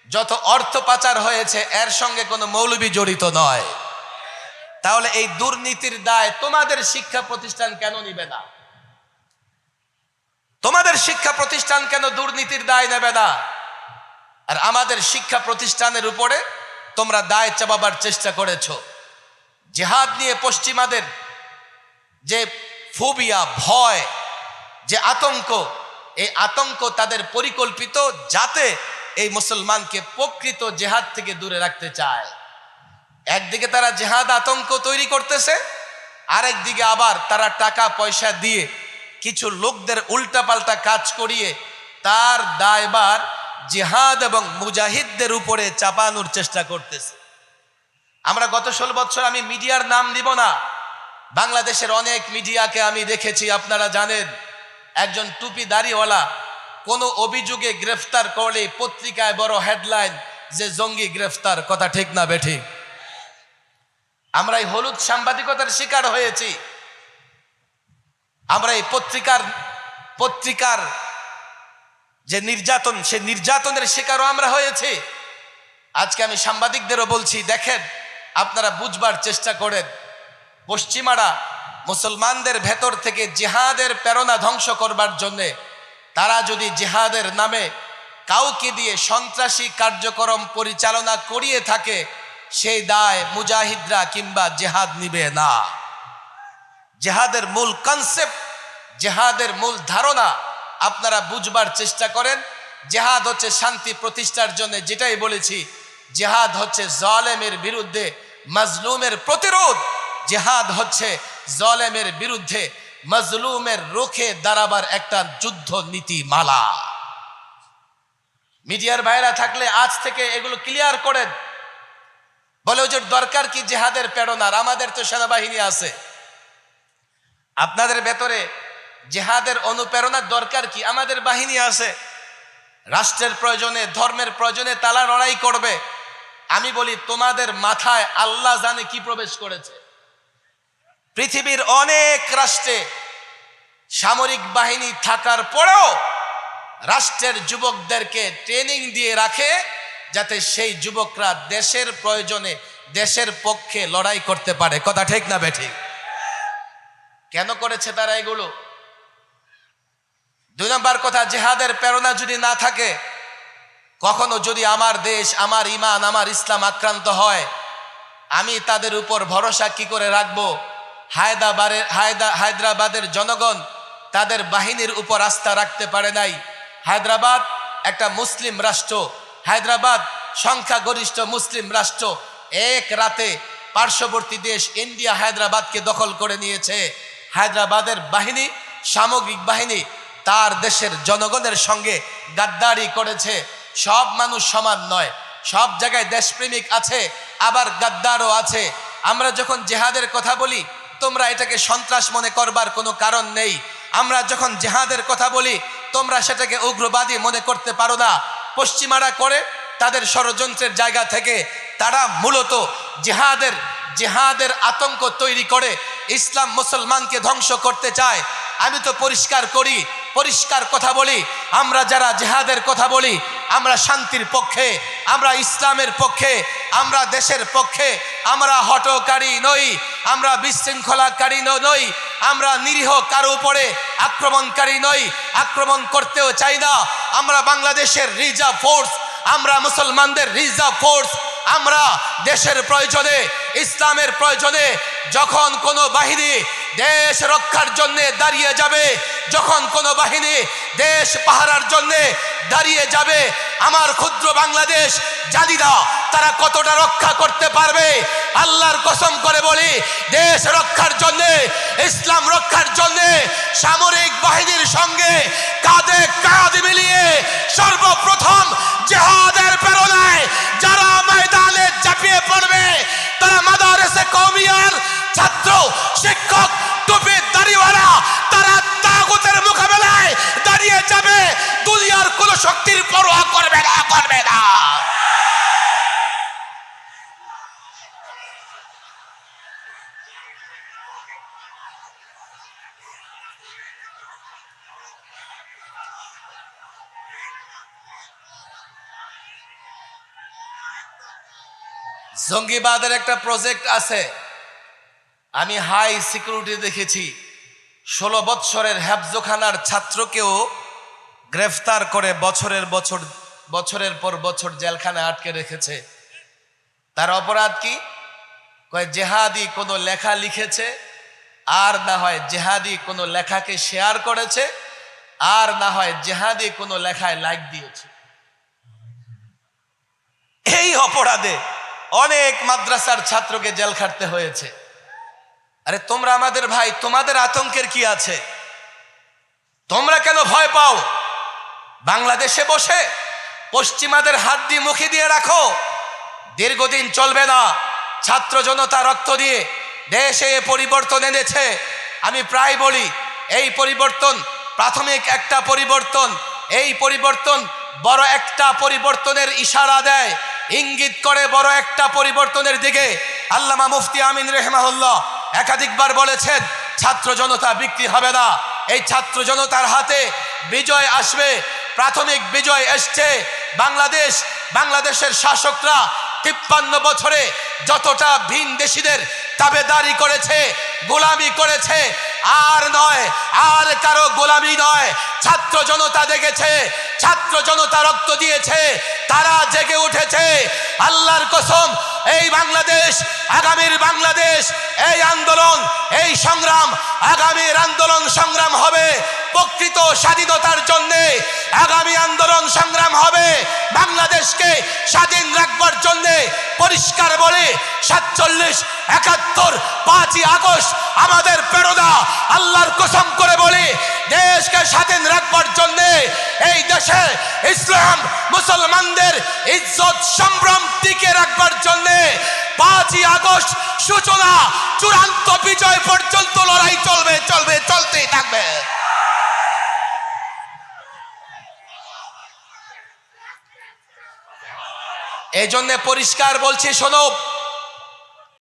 যত অর্থ পাচার হয়েছে এর সঙ্গে কোনো মৌলবি জড়িত নয়। তাহলে এই দুর্নীতির দায় তোমাদের শিক্ষা প্রতিষ্ঠান কেন নিবে না? তোমাদের শিক্ষা প্রতিষ্ঠান কেন দুর্নীতির দায় নেবে না? আর আমাদের শিক্ষা প্রতিষ্ঠানের উপরে তোমরা দায় চাপাবার চেষ্টা করেছো। জিহাদ নিয়ে পশ্চিমাদের যে ফোবিয়া, ভয়, যে আতঙ্ক, এই আতঙ্ক তাদের পরিকল্পিত, যাতে এই মুসলমানকে প্রকৃত জিহাদ থেকে দূরে রাখতে চায়। একদিকে তারা জিহাদ আতঙ্ক তৈরি করতেছে, আরেকদিকে আবার তারা টাকা পয়সা দিয়ে কিছু লোকদের উল্টাপাল্টা কাজ করিয়ে তার দায়ভার জিহাদ এবং মুজাহিদদের উপরে চাপানোর চেষ্টা করতেছে। আমরা গত 16 বছর, আমি মিডিয়ার নাম দিব না, বাংলাদেশের অনেক মিডিয়াকে আমি দেখেছি, আপনারা জানেন, একজন টুপি দাড়িওয়ালা কোনো অভিযোগে গ্রেফতার করলে পত্রিকায় বড় হেডলাইন যে জঙ্গি গ্রেফতার। কথা ঠিক না বেঠিক? আমরা এই হলুদ সাংবাদিকতার শিকার হয়েছি। আমরা এই পত্রিকার যে নির্যাতন, সে নির্যাতনের শিকারও আমরা হয়েছি। আজকে আমি সাংবাদিকদেরও বলছি, দেখেন, আপনারা বুঝবার চেষ্টা করেন, পশ্চিমারা মুসলমানদের ভেতর থেকে জিহাদের প্রেরণা ধ্বংস করবার জন্যে তারা যদি জিহাদের নামে কাউকে দিয়ে সন্ত্রাসী কার্যক্রম পরিচালনা করিয়ে থাকে, সেই দায় মুজাহিদরা কিংবা জিহাদ নিবে না। জিহাদের মূল কনসেপ্ট, জিহাদের মূল ধারণা আপনারা বুঝবার চেষ্টা করেন। জিহাদ হচ্ছে শান্তি প্রতিষ্ঠার জন্য, যেটাই বলেছি, জিহাদ হচ্ছে জালেমের বিরুদ্ধে মাজলুমের প্রতিরোধ। জিহাদ হচ্ছে জালেমের বিরুদ্ধে মাজলুমের রুখে দাঁড়াবার একটা যুদ্ধ নীতিমালা। মিডিয়ার ভাইরা থাকলে আজ থেকে এগুলো ক্লিয়ার করেন। বলে ওই যে দরকার কি জিহাদের প্রেরণার? আমাদের তো সেনাবাহিনী আছে। আপনাদের ভেতরে জিহাদের অনুপ্রেরণার দরকার কি? আমাদের বাহিনী আছে। রাষ্ট্রের প্রয়োজনে, ধর্মের প্রয়োজনে তারা লড়াই করবে। আমি বলি, তোমাদের মাথায় আল্লাহ জানে কি প্রবেশ করেছে। পৃথিবীর অনেক রাষ্ট্রে সামরিক বাহিনী থাকার পরেও রাষ্ট্রের যুবকদেরকে ট্রেনিং দিয়ে রাখে, যাতে সেই যুবকরা দেশের প্রয়োজনে, দেশের পক্ষে লড়াই করতে পারে। কথা ঠিক না বেঠিক? কেন করেছে তারা এগুলো? 2 নম্বর কথা, জিহাদের প্রেরণা যদি না থাকে, কখনো যদি আমার দেশ, আমার ইমান, আমার ইসলাম আক্রান্ত হয়, আমি তাদের উপর ভরসা কি করে রাখবো? হায়দ্রাবাদের জনগণ তাদের বাহিনীর উপর আস্থা রাখতে পারে নাই। হায়দ্রাবাদ একটা মুসলিম রাষ্ট্র, হায়দ্রাবাদ সংখ্যাগরিষ্ঠ মুসলিম রাষ্ট্র। এক রাতে পার্শ্ববর্তী দেশ ইন্ডিয়া হায়দ্রাবাদকে দখল করে নিয়েছে। হায়দ্রাবাদের বাহিনী, সামগ্রিক বাহিনী, তার দেশের জনগণের সঙ্গে গাদ্দারি করেছে। সব মানুষ সমান নয়, সব জায়গায় দেশপ্রেমিক আছে, আবার গাদ্দারও আছে। আমরা যখন জিহাদের কথা বলি, তোমরা এটাকে সন্ত্রাস মনে করবার কোনো কারণ নেই। আমরা যখন জিহাদের কথা বলি, তোমরা সেটাকে উগ্রবাদী মনে করতে পারো না। পশ্চিমারা করে তাদের ষড়যন্ত্রের জায়গা থেকে তারা মূলত জিহাদের আতঙ্ক তৈরি করে ইসলাম মুসলমানকে ধ্বংস করতে চায়। আমি তো পরিষ্কার কথা বলি, আমরা যারা জিহাদের কথা বলি, আমরা শান্তির পক্ষে, আমরা ইসলামের পক্ষে, আমরা দেশের পক্ষে। আমরা হঠকারী নই, আমরা বিশৃঙ্খলাকারী নই, আমরা নিরীহ কারো উপরে আক্রমণকারী নই, আক্রমণ করতেও চাই না। আমরা বাংলাদেশের রিজার্ভ ফোর্স, আমরা মুসলমানদের রিজার্ভ ফোর্স। আমরা দেশের প্রয়োজনে, ইসলামের প্রয়োজনে যখন কোনো বাহিনী দেশ রক্ষার জন্য দাঁড়িয়ে যাবে, যখন কোনো বাহিনী দেশ পাহারার জন্য দাঁড়িয়ে যাবে, আমার ক্ষুদ্র বাংলাদেশ জানি না তারা কতটা রক্ষা করতে পারবে। আল্লাহর কসম করে বলি, দেশ রক্ষার জন্য, ইসলাম রক্ষার জন্য সামরিক বাহিনীর সঙ্গে কাঁধে কাঁধ মিলিয়ে সর্বপ্রথম জিহাদের প্রেরণায় যারা ময়দানে ঝাঁপিয়ে পড়বে, তারা মাদারেসে কওমিয়ার ছাত্র, শিক্ষক, টুপি দাড়িওয়ালা, তারা তাগুতের মোকাবেলায় দাঁড়িয়ে যাবে। দুনিয়ার কোন শক্তির পরোয়া করবে না। জঙ্গিবাদের একটা প্রজেক্ট আছে, আমি হাই সিকিউরিটি দেখেছি। 16 বৎসরের হেফজোখানার ছাত্রকেও গ্রেফতার করে বছরের পর বছর জেলখানায় আটকে রেখেছে। তার অপরাধ কি? কয় জেহাদি কোনো লেখা লিখেছে, আর না হয় জেহাদি কোনো লেখাকে শেয়ার করেছে, আর না হয় জেহাদি কোনো লেখায় লাইক দিয়েছে। এই অপরাধে অনেক মাদ্রাসার ছাত্রকে জেল খাটতে হয়েছে। আরে তোমরা আমাদের ভাই, তোমাদের আতঙ্কের কি আছে? তোমরা কেন ভয় পাও? বাংলাদেশে বসে পশ্চিমাদের হাত দিয়ে মুখে দিয়ে রাখো, দীর্ঘদিন চলবে না। ছাত্র জনতা রক্ত দিয়ে দেশে পরিবর্তন এনেছে। আমি প্রায় বলি, এই পরিবর্তন প্রাথমিক একটা পরিবর্তন। এই পরিবর্তন বড় একটা পরিবর্তনের ইশারা দেয়, ইঙ্গিত করে বড় একটা পরিবর্তনের দিকে। আল্লামা মুফতি আমিন রাহিমাহুল্লাহ একাধিকবার বলেছেন, ছাত্র জনতা বিক্রি হবে না। এই ছাত্র জনতার হাতে বিজয় আসবে। প্রাথমিক বিজয় এসছে। বাংলাদেশের শাসকরা 53 বছরে যতটা ভিনদেশীদের তাবেদারি করেছে, গোলামি করেছে, আর নয়, আর কারো গোলামি নয়। ছাত্র জনতা দেখেছে, ছাত্র জনতা রক্ত দিয়েছে, তারা জেগে উঠেছে। আল্লাহর কসম, এই বাংলাদেশ, আগামীর বাংলাদেশ, এই আন্দোলন, এই সংগ্রাম, আগামীর আন্দোলন সংগ্রাম হবে প্রকৃত স্বাধীনতার জন্য। আগামী আন্দোলন সংগ্রাম হবে বাংলাদেশকে স্বাধীন রাখবার জন্য। পরিষ্কার বলে 47, 71, 5ই আগস্ট আমাদের প্রেরণা। আল্লাহর কসম করে বলি, দেশকে স্বাধীন রাখবার জন্য, এই দেশে ইসলাম মুসলমানদের ইজ্জত সম্ভ্রম টিকে রাখবার জন্য 5ই আগস্ট সূচনা চূড়ান্ত বিজয় পর্যন্ত লড়াই চলবে, চলবে, চলতেই থাকবে। এই জন্য পরিষ্কার বলছি, শোনো,